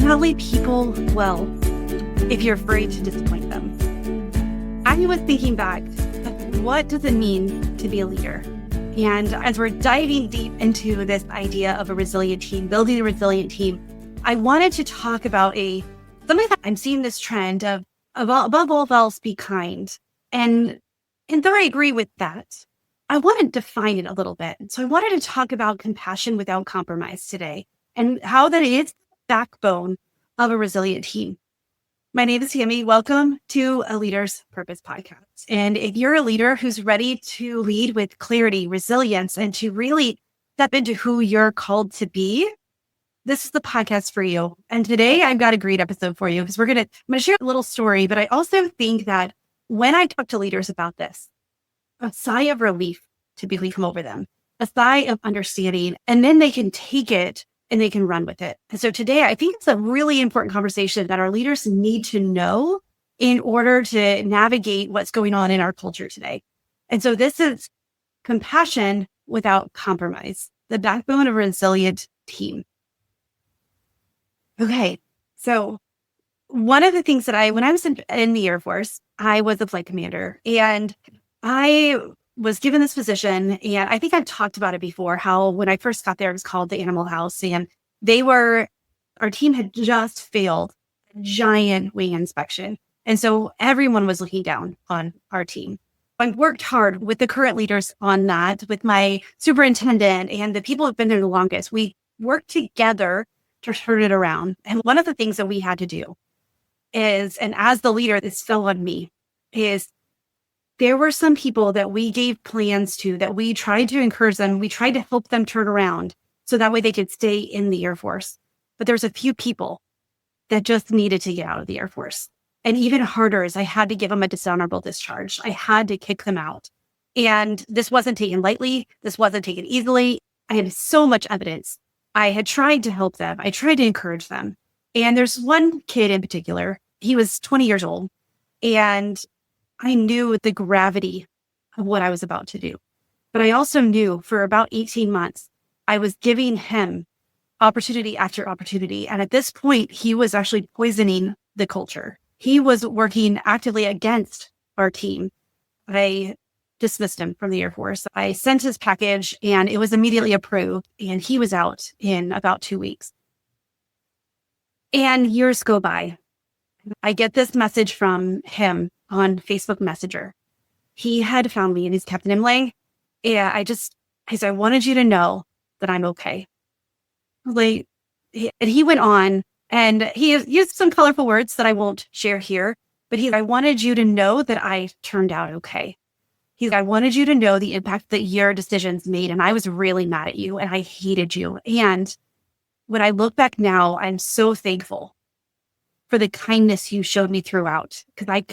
not lead people well if you're afraid to disappoint them. I was thinking back, what does it mean to be a leader? And as we're diving deep into this idea of a resilient team, building a resilient team, I wanted to talk about something that I'm seeing this trend of above all else, be kind. And though I agree with that, I want to define it a little bit. So I wanted to talk about compassion without compromise today and how that is the backbone of a resilient team. My name is Tami. Welcome to a Leader's Purpose podcast. And if you're a leader who's ready to lead with clarity, resilience, and to really step into who you're called to be, this is the podcast for you. And today I've got a great episode for you because I'm going to share a little story, but I also think that when I talk to leaders about this, a sigh of relief typically come over them, a sigh of understanding, and then they can take it and they can run with it. And so today, I think it's a really important conversation that our leaders need to know in order to navigate what's going on in our culture today. And so this is compassion without compromise, the backbone of a resilient team. Okay, so one of the things that when I was in the Air Force, I was a flight commander, and I was given this position, and I think I've talked about it before, how when I first got there, it was called the Animal House, and our team had just failed a giant wing inspection. And so everyone was looking down on our team. I worked hard with the current leaders on that, with my superintendent and the people who've been there the longest. We worked together to turn it around. And one of the things that we had to do is, and as the leader, this fell on me, is there were some people that we gave plans to, that we tried to encourage them. We tried to help them turn around so that way they could stay in the Air Force. But there's a few people that just needed to get out of the Air Force. And even harder is I had to give them a dishonorable discharge. I had to kick them out. And this wasn't taken lightly. This wasn't taken easily. I had so much evidence. I had tried to help them. I tried to encourage them. And there's one kid in particular. He was 20 years old. And I knew the gravity of what I was about to do. But I also knew for about 18 months, I was giving him opportunity after opportunity. And at this point, he was actually poisoning the culture. He was working actively against our team. I dismissed him from the Air Force. I sent his package and it was immediately approved. And he was out in about 2 weeks. And years go by. I get this message from him on Facebook Messenger. He had found me and he's Captain Imlay. Yeah, I said, I wanted you to know that I'm okay. And he went on and he used some colorful words that I won't share here, but I wanted you to know that I turned out okay. I wanted you to know the impact that your decisions made. And I was really mad at you and I hated you. And when I look back now, I'm so thankful for the kindness you showed me throughout. Because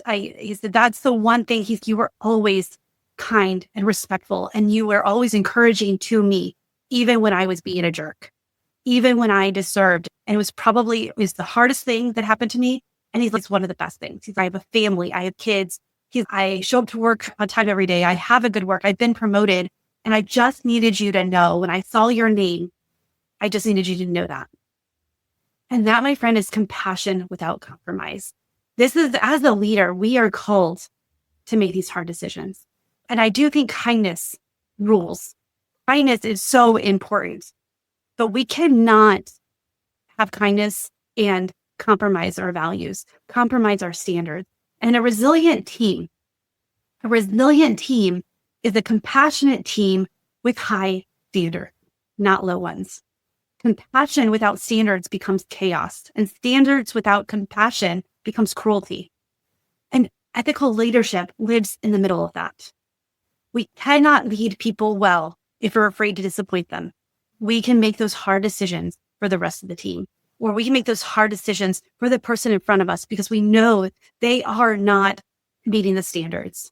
he said, that's the one thing, you were always kind and respectful. And you were always encouraging to me, even when I was being a jerk, even when I deserved. And it was the hardest thing that happened to me. And he's like, it's one of the best things. I have a family, I have kids. I show up to work on time every day. I have a good work. I've been promoted. And I just needed you to know, when I saw your name, I just needed you to know that. And that, my friend, is compassion without compromise. This is, as a leader, we are called to make these hard decisions. And I do think kindness rules. Kindness is so important, but we cannot have kindness and compromise our values, compromise our standards. And a resilient team is a compassionate team with high standards, not low ones. Compassion without standards becomes chaos, and standards without compassion becomes cruelty. And ethical leadership lives in the middle of that. We cannot lead people well if we're afraid to disappoint them. We can make those hard decisions for the rest of the team, or we can make those hard decisions for the person in front of us because we know they are not meeting the standards.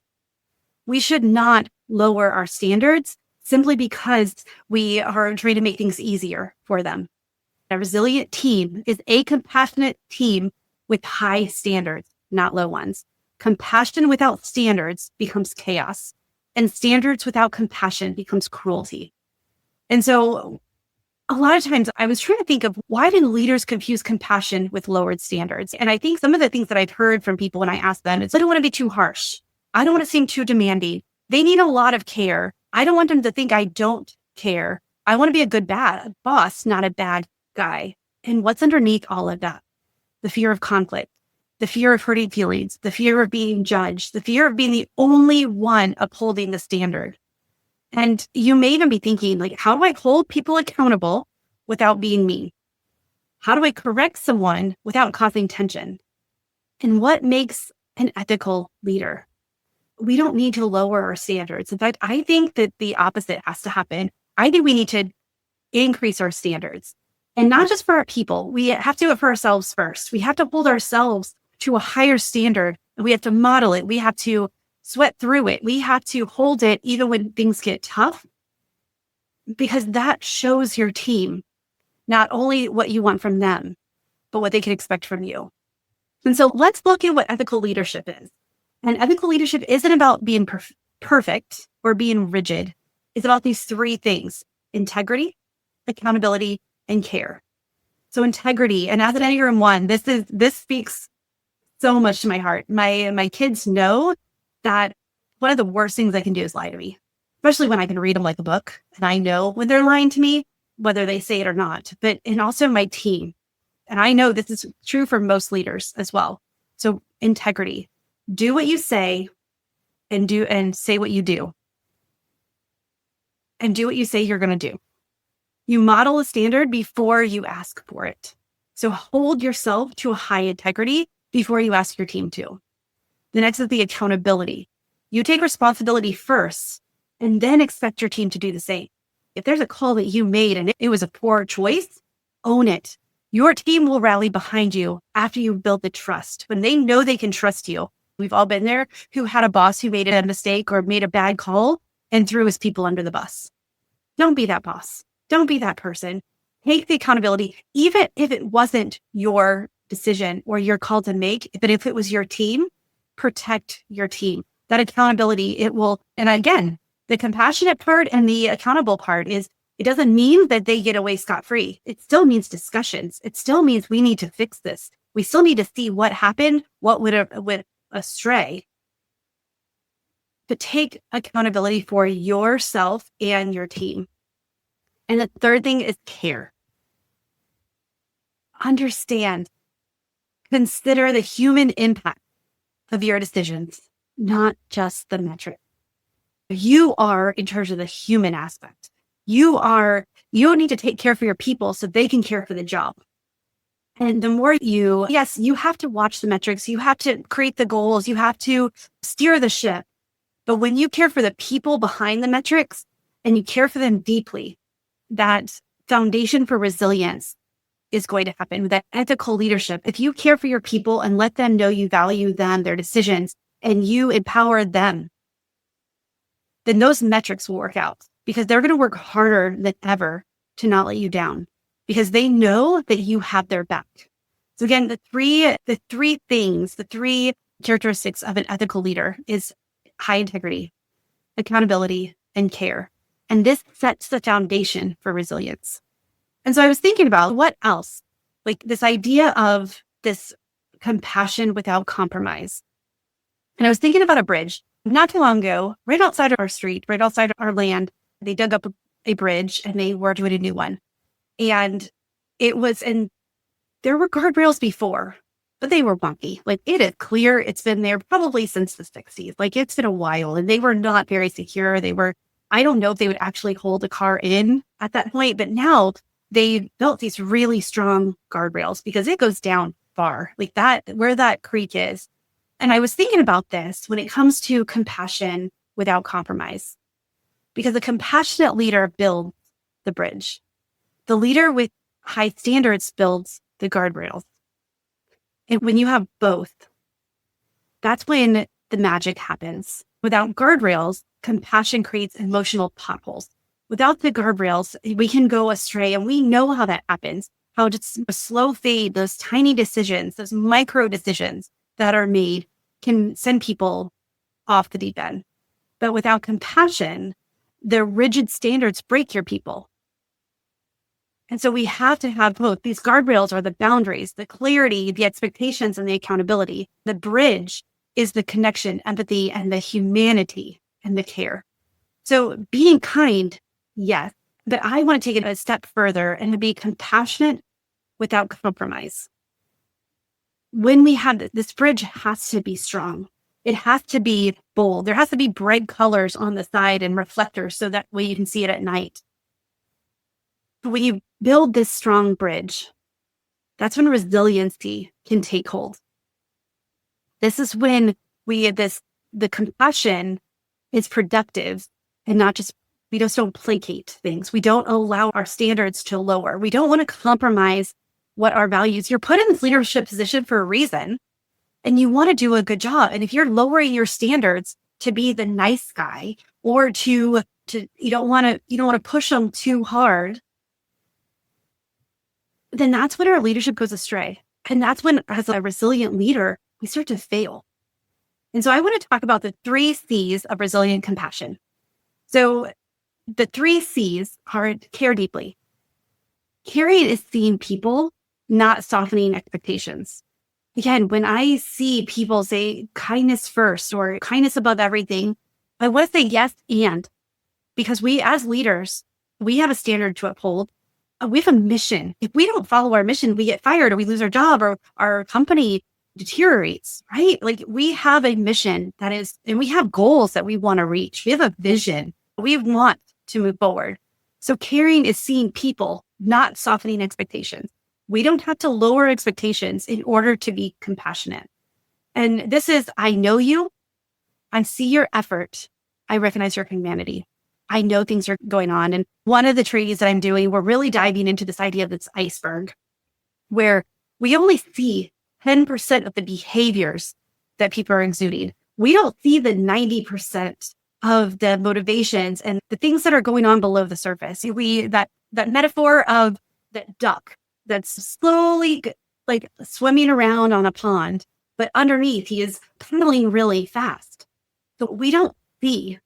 We should not lower our standards simply because we are trying to make things easier for them. A resilient team is a compassionate team with high standards, not low ones. Compassion without standards becomes chaos, and standards without compassion becomes cruelty. And so a lot of times I was trying to think of why do leaders confuse compassion with lowered standards? And I think some of the things that I've heard from people when I ask them is, I don't want to be too harsh. I don't want to seem too demanding. They need a lot of care. I don't want them to think I don't care. I want to be a good boss, not a bad guy. And what's underneath all of that? The fear of conflict, the fear of hurting feelings, the fear of being judged, the fear of being the only one upholding the standard. And you may even be thinking, like, how do I hold people accountable without being mean? How do I correct someone without causing tension? And what makes an ethical leader? We don't need to lower our standards. In fact, I think that the opposite has to happen. I think we need to increase our standards. And not just for our people. We have to do it for ourselves first. We have to hold ourselves to a higher standard. And we have to model it. We have to sweat through it. We have to hold it even when things get tough, because that shows your team not only what you want from them, but what they can expect from you. And so let's look at what ethical leadership is. And ethical leadership isn't about being perfect or being rigid. It's about these three things: integrity, accountability, and care. So integrity, and as an Enneagram 1, this speaks so much to my heart. My kids know that one of the worst things they can do is lie to me, especially when I can read them like a book. And I know when they're lying to me, whether they say it or not, and also my team. And I know this is true for most leaders as well. So integrity, do what you say and say what you do, and do what you say you're going to do. You model a standard before you ask for it. So hold yourself to a high integrity before you ask your team to. The next is the accountability. You take responsibility first and then expect your team to do the same. If there's a call that you made and it was a poor choice, own it. Your team will rally behind you after you've built the trust. When they know they can trust you. We've all been there, who had a boss who made a mistake or made a bad call and threw his people under the bus. Don't be that boss. Don't be that person. Take the accountability, even if it wasn't your decision or your call to make, but if it was your team, protect your team. That accountability, it will, and again, the compassionate part and the accountable part is, it doesn't mean that they get away scot-free. It still means discussions. It still means we need to fix this. We still need to see what happened, what went astray. But take accountability for yourself and your team. And the third thing is care. Understand, consider the human impact of your decisions, not just the metric. You are in charge of the human aspect. You don't need to take care for your people so they can care for the job. And the more you have to watch the metrics, you have to create the goals, you have to steer the ship. But when you care for the people behind the metrics and you care for them deeply, that foundation for resilience is going to happen with that ethical leadership. If you care for your people and let them know you value them, their decisions, and you empower them, then those metrics will work out, because they're going to work harder than ever to not let you down, because they know that you have their back. So again, the three characteristics of an ethical leader is high integrity, accountability, and care. And this sets the foundation for resilience. And so I was thinking about what else, like this idea of this compassion without compromise. And I was thinking about a bridge not too long ago, right outside of our street, right outside of our land. They dug up a bridge and they were doing a new one. And there were guardrails before, but they were wonky. Like, it is clear it's been there probably since the 60s. Like, it's been a while, and they were not very secure. I don't know if they would actually hold a car in at that point, but now they built these really strong guardrails because it goes down far, like that, where that creek is. And I was thinking about this when it comes to compassion without compromise, because a compassionate leader builds the bridge. The leader with high standards builds the guardrails. And when you have both, that's when the magic happens. Without guardrails, compassion creates emotional potholes. Without the guardrails, we can go astray, and we know how that happens. How just a slow fade, those tiny decisions, those micro decisions that are made can send people off the deep end. But without compassion, the rigid standards break your people. And so we have to have both. These guardrails are the boundaries, the clarity, the expectations, and the accountability. The bridge is the connection, empathy, and the humanity and the care. So being kind, yes, but I want to take it a step further and to be compassionate without compromise. When we have this bridge has to be strong. It has to be bold. There has to be bright colors on the side and reflectors so that way you can see it at night. When you build this strong bridge, that's when resiliency can take hold. This is when the compassion is productive and not just, we just don't placate things. We don't allow our standards to lower. We don't want to compromise what our values. You're put in this leadership position for a reason, and you want to do a good job. And if you're lowering your standards to be the nice guy, or to you don't want to push them too hard, then that's when our leadership goes astray. And that's when, as a resilient leader, we start to fail. And so I want to talk about the 3 C's of resilient compassion. So the 3 C's are care deeply. Caring is seeing people, not softening expectations. Again, when I see people say kindness first or kindness above everything, I want to say yes, and because we as leaders, we have a standard to uphold. We have a mission. If we don't follow our mission, we get fired or we lose our job or our company deteriorates, right? Like we have a mission and we have goals that we want to reach. We have a vision. We want to move forward. So caring is seeing people, not softening expectations. We don't have to lower expectations in order to be compassionate. And this is, I know you, I see your effort, I recognize your humanity. I know things are going on. And one of the trainings that I'm doing, we're really diving into this idea of this iceberg, where we only see 10% of the behaviors that people are exuding. We don't see the 90% of the motivations and the things that are going on below the surface. That metaphor of that duck that's slowly like swimming around on a pond, but underneath he is paddling really fast. So we don't see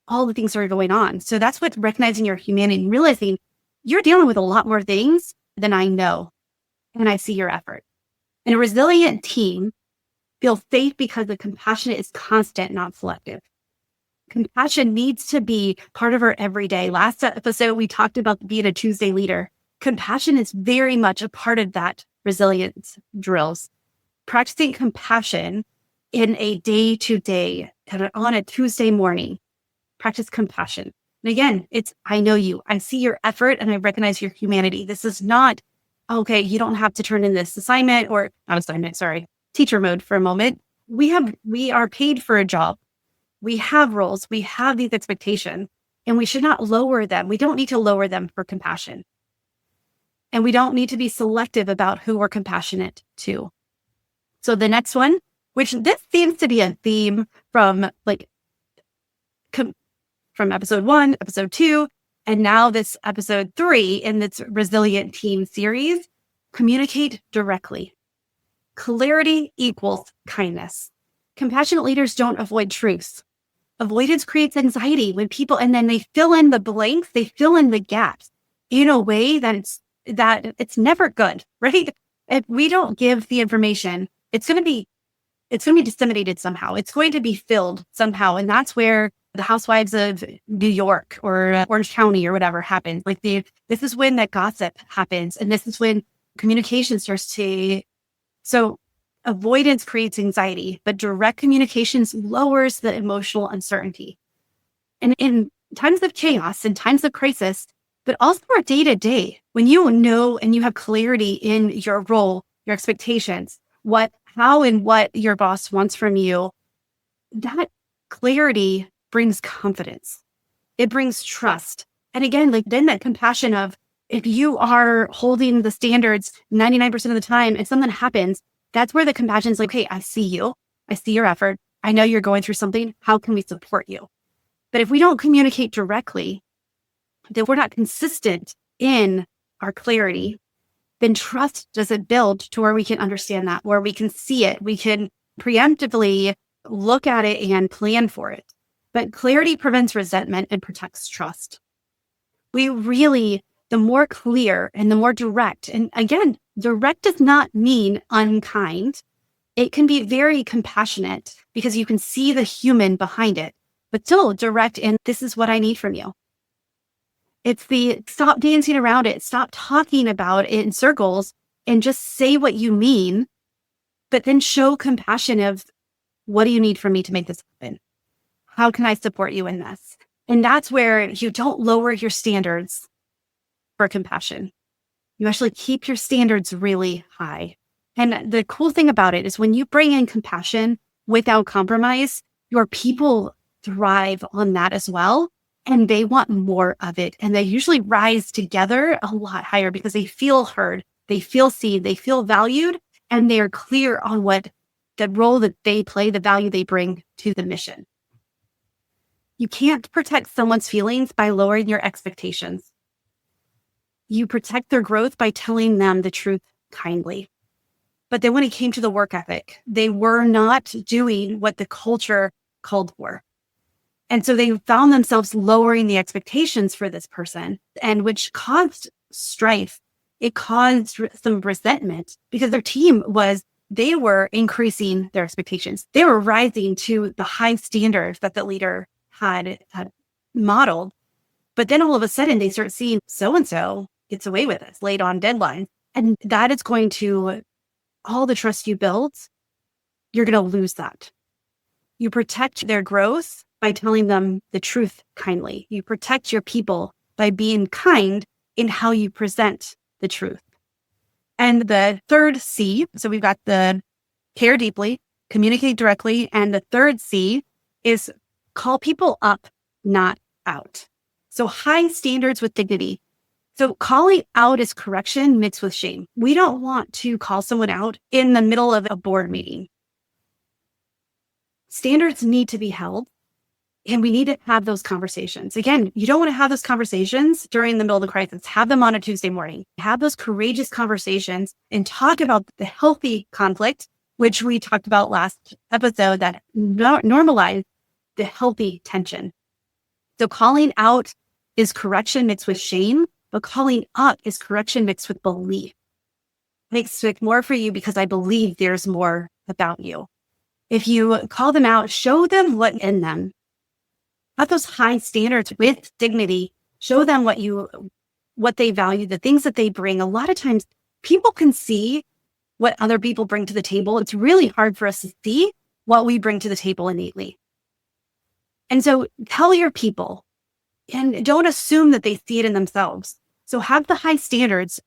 all the things that are going on. So that's what recognizing your humanity and realizing you're dealing with a lot more things than I know. And I see your effort. And a resilient team feels safe because the compassion is constant, not selective. Compassion needs to be part of our everyday. Last episode, we talked about being a Tuesday leader. Compassion is very much a part of that resilience drills. Practicing compassion in a day-to-day, on a Tuesday morning, practice compassion. And again, it's, I know you, I see your effort and I recognize your humanity. This is not, okay, you don't have to turn in this assignment or not assignment, sorry, teacher mode for a moment. We are paid for a job. We have roles, we have these expectations, and we should not lower them. We don't need to lower them for compassion. And we don't need to be selective about who we're compassionate to. So the next one, which this seems to be a theme from from episode 1, episode 2, and now this episode 3 in this Resilient Team series, communicate directly. Clarity equals kindness. Compassionate leaders don't avoid truths. Avoidance creates anxiety when people, and then they fill in the blanks, they fill in the gaps in a way that it's never good, right? If we don't give the information, it's going to be disseminated somehow. It's going to be filled somehow. And that's where the housewives of New York or Orange County or whatever happens. This is when that gossip happens. And this is when communication starts to, so avoidance creates anxiety, but direct communications lowers the emotional uncertainty. And in times of chaos and times of crisis, but also our day to day, when you know and you have clarity in your role, your expectations, how and what your boss wants from you, that clarity brings confidence. It brings trust. And again, then that compassion of, if you are holding the standards 99% of the time and something happens, that's where the compassion is like, okay, I see you. I see your effort. I know you're going through something. How can we support you? But if we don't communicate directly, then we're not consistent in our clarity, then trust doesn't build to where we can understand that, where we can see it. We can preemptively look at it and plan for it. But clarity prevents resentment and protects trust. We really the more clear and the more direct. And again, direct does not mean unkind. It can be very compassionate because you can see the human behind it, but still direct. And this is what I need from you. It's the stop dancing around it, stop talking about it in circles, and just say what you mean, but then show compassion of, what do you need from me to make this happen? How can I support you in this? And that's where you don't lower your standards for compassion. You actually keep your standards really high. And the cool thing about it is when you bring in compassion without compromise, your people thrive on that as well. And they want more of it. And they usually rise together a lot higher because they feel heard, they feel seen, they feel valued, and they are clear on what the role that they play, the value they bring to the mission. You can't protect someone's feelings by lowering your expectations. You protect their growth by telling them the truth kindly. But then when it came to the work ethic, they were not doing what the culture called for. And so they found themselves lowering the expectations for this person, and which caused strife. It caused some resentment because their team they were increasing their expectations. They were rising to the high standards that the leader had modeled. But then all of a sudden they start seeing so-and-so gets away with this late on deadline. And that is going to, all the trust you build, you're going to lose that. You protect their growth by telling them the truth kindly. You protect your people by being kind in how you present the truth. And the third C, so we've got the care deeply, communicate directly, and the third C is call people up, not out. So high standards with dignity. So calling out is correction mixed with shame. We don't want to call someone out in the middle of a board meeting. Standards need to be held. And we need to have those conversations. Again, you don't want to have those conversations during the middle of the crisis. Have them on a Tuesday morning. Have those courageous conversations and talk about the healthy conflict, which we talked about last episode, that normalize the healthy tension. So calling out is correction mixed with shame, but calling up is correction mixed with belief. I expect more for you because I believe there's more about you. If you call them out, show them what in them. Have those high standards with dignity. Show them what they value, the things that they bring. A lot of times people can see what other people bring to the table. It's really hard for us to see what we bring to the table innately. And so tell your people, and don't assume that they see it in themselves. So have the high standards,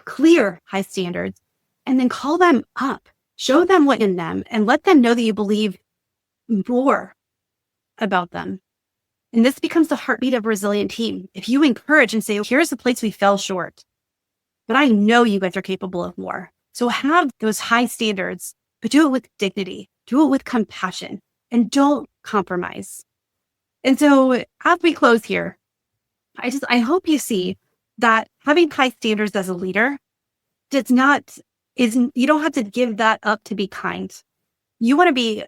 clear high standards, and then call them up. Show them what in them and let them know that you believe more about them. And this becomes the heartbeat of a resilient team. If you encourage and say, here's the place we fell short, but I know you guys are capable of more. So have those high standards, but do it with dignity, do it with compassion, and don't compromise. And so as we close here, I hope you see that having high standards as a leader you don't have to give that up to be kind. You want to be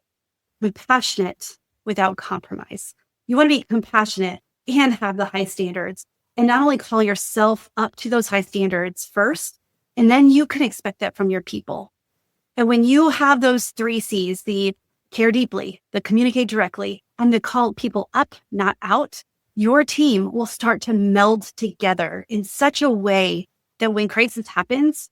compassionate without compromise. You want to be compassionate and have the high standards, and not only call yourself up to those high standards first, and then you can expect that from your people. And when you have those 3 C's, the care deeply, the communicate directly, and the call people up, not out, your team will start to meld together in such a way that when crisis happens,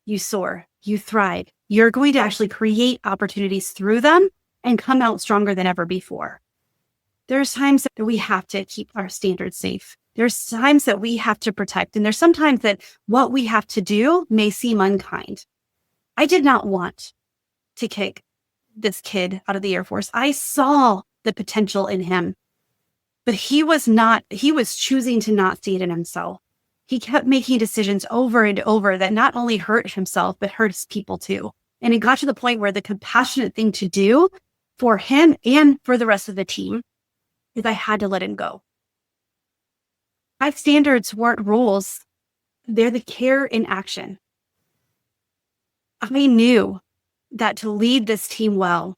you soar, you thrive. You're going to actually create opportunities through them and come out stronger than ever before. There's times that we have to keep our standards safe. There's times that we have to protect. And there's sometimes that what we have to do may seem unkind. I did not want to kick this kid out of the Air Force. I saw the potential in him, but he was choosing to not see it in himself. He kept making decisions over and over that not only hurt himself, but hurt his people too. And it got to the point where the compassionate thing to do for him and for the rest of the team is I had to let him go. High standards weren't rules. They're the care in action. I knew that to lead this team well,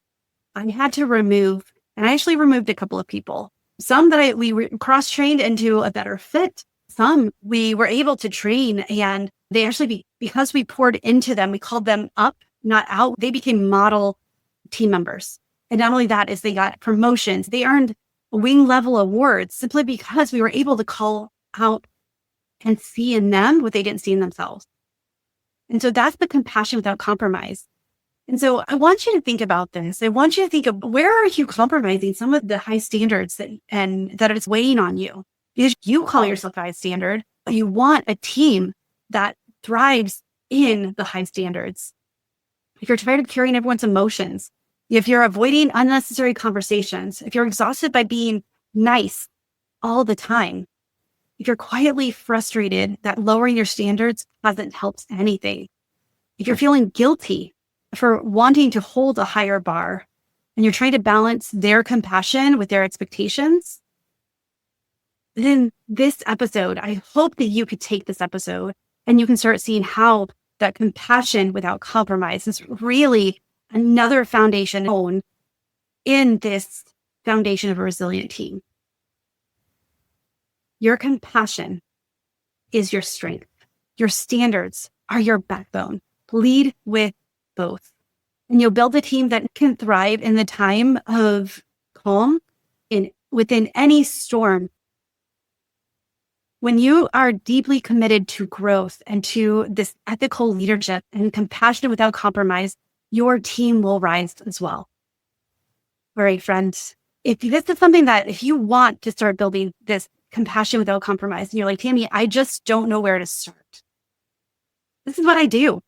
I had to I actually removed a couple of people. Some that we cross-trained into a better fit, Some we were able to train, and they actually, because we poured into them, we called them up, not out. They became model team members. And not only that, is they got promotions. They earned wing level awards simply because we were able to call out and see in them what they didn't see in themselves. And so that's the compassion without compromise. And so I want you to think about this. I want you to think of, where are you compromising some of the high standards that it's weighing on you? Because you call yourself high standard, but you want a team that thrives in the high standards. If you're tired of carrying everyone's emotions, if you're avoiding unnecessary conversations, if you're exhausted by being nice all the time, if you're quietly frustrated that lowering your standards hasn't helped anything, if you're feeling guilty for wanting to hold a higher bar and you're trying to balance their compassion with their expectations, then this episode, I hope that you could take this episode and you can start seeing how that compassion without compromise is really another foundation in this foundation of a resilient team. Your compassion is your strength. Your standards are your backbone. Lead with both. And you'll build a team that can thrive in the time of calm within any storm. When you are deeply committed to growth and to this ethical leadership and compassion without compromise, your team will rise as well. All right, friends, if this is something that, if you want to start building this compassion without compromise, and you're like, Tami, I just don't know where to start. This is what I do.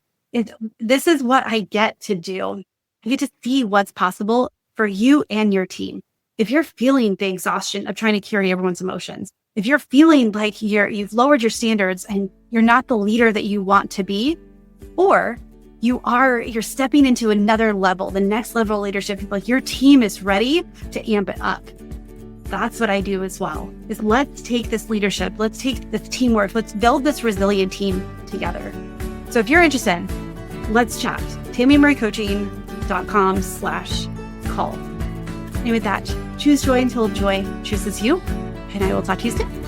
This is what I get to do. I get to see what's possible for you and your team. If you're feeling the exhaustion of trying to carry everyone's emotions, if you're feeling like you've lowered your standards and you're not the leader that you want to be, or you're stepping into another level, the next level of leadership, like your team is ready to amp it up. That's what I do as well, is let's take this leadership, let's take this teamwork, let's build this resilient team together. So if you're interested, let's chat. TamiImlayCoaching.com/call. And with that, choose joy until joy chooses you. And I will talk to you soon.